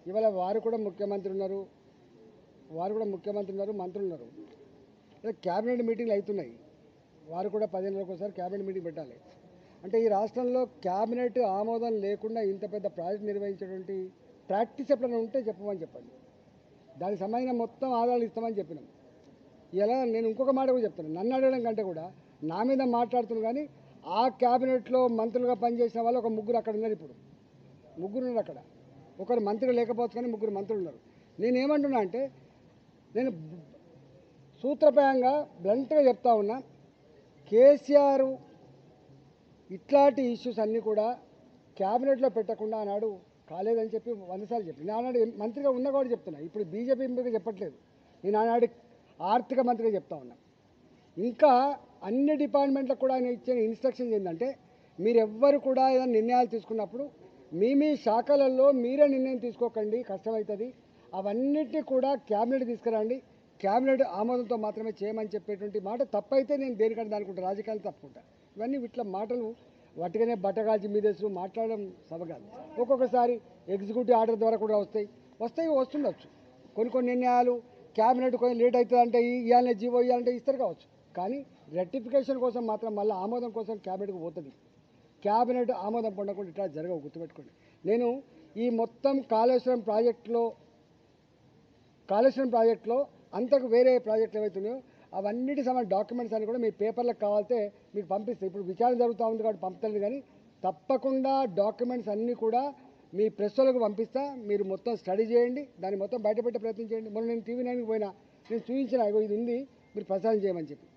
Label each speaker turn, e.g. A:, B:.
A: ఇవాళ వారు కూడా ముఖ్యమంత్రి ఉన్నారు, మంత్రులు ఉన్నారు. క్యాబినెట్ మీటింగ్లు అవుతున్నాయి. వారు కూడా 15 రోజులకు ఒకసారి క్యాబినెట్ మీటింగ్ పెట్టాలి. అంటే ఈ రాష్ట్రంలో క్యాబినెట్ ఆమోదం లేకుండా ఇంత పెద్ద ప్రాజెక్ట్ నిర్వహించేటువంటి ప్రాక్టీస్ ఎప్పుడైనా ఉంటే చెప్పండి. దానికి సంబంధించిన మొత్తం ఆధారాలు ఇస్తామని చెప్పినాం. ఇలా నేను ఇంకొక మాట కూడా చెప్తాను, నన్ను అడగడం కంటే కూడా నా మీద మాట్లాడుతున్నాను. కానీ ఆ క్యాబినెట్లో మంత్రులుగా పనిచేసిన వాళ్ళు ఒక ముగ్గురు అక్కడ ఉన్నారు. ఇప్పుడు ముగ్గురు ఉన్నారు అక్కడ. ఒకరు మంత్రి లేకపోవచ్చు కానీ ముగ్గురు మంత్రులు ఉన్నారు. నేనేమంటున్నా అంటే, నేను సూత్రప్రాయంగా బ్లంట్గా చెప్తా ఉన్నా, కేసీఆర్ ఇట్లాంటి ఇష్యూస్ అన్నీ కూడా క్యాబినెట్లో పెట్టకుండా ఆనాడు కాలేదని చెప్పి 100 సార్లు చెప్పి, నేను ఆనాడు మంత్రిగా ఉన్నా కూడా చెప్తున్నా. ఇప్పుడు బీజేపీ ఎంపీగా చెప్పట్లేదు, నేను ఆనాడు ఆర్థిక మంత్రిగా చెప్తా ఉన్నా. ఇంకా అన్ని డిపార్ట్మెంట్లకు కూడా ఆయన ఇచ్చిన ఇన్స్ట్రక్షన్స్ ఏంటంటే, మీరెవ్వరు కూడా ఏదైనా నిర్ణయాలు తీసుకున్నప్పుడు మీ శాఖలలో మీరే నిర్ణయం తీసుకోకండి, కష్టమవుతుంది. అవన్నిటినీ కూడా క్యాబినెట్ తీసుకురండి, క్యాబినెట్ ఆమోదంతో మాత్రమే చేయమని చెప్పేటువంటి మాట తప్పైతే నేను దేనికంటే అనుకుంటా, రాజకీయాలు తప్పుకుంటా. ఇవన్నీ ఇట్లా మాటలు వట్టిగానే బట్టగాల్చి మీదేసు మాట్లాడడం సబగాదు. ఒక్కొక్కసారి ఎగ్జిక్యూటివ్ ఆర్డర్ ద్వారా కూడా వస్తుండొచ్చు. కొన్ని నిర్ణయాలు క్యాబినెట్ కొంచెం లేట్ అవుతుంది అంటే ఇవ్వాలనే జీవో ఇవ్వాలంటే ఇస్తారు కావచ్చు. కానీ రెక్టిఫికేషన్ కోసం మాత్రం మళ్ళీ ఆమోదం కోసం క్యాబినెట్కి పోతుంది. క్యాబినెట్ ఆమోదం పొందకుండా ఇట్లా జరగవు, గుర్తుపెట్టుకోండి. నేను ఈ మొత్తం కాళేశ్వరం ప్రాజెక్టులో అంతకు వేరే ప్రాజెక్టులు ఏవైతున్నాయో అవన్నిటి సంబంధించిన డాక్యుమెంట్స్ అన్ని కూడా మీ పేపర్లకు కావాలంటే మీకు పంపిస్తాయి. ఇప్పుడు విచారణ జరుగుతూ ఉంది కాబట్టి పంపుతుంది. కానీ తప్పకుండా డాక్యుమెంట్స్ అన్నీ కూడా మీ ప్రెస్ వాళ్ళకు పంపిస్తా. మీరు మొత్తం స్టడీ చేయండి, దాన్ని మొత్తం బయటపెట్టే ప్రయత్నం చేయండి. మొన్న నేను TV9కి పోయినా, నేను చూపించిన ఇది ఉంది, మీరు ప్రసారం చేయమని చెప్పి.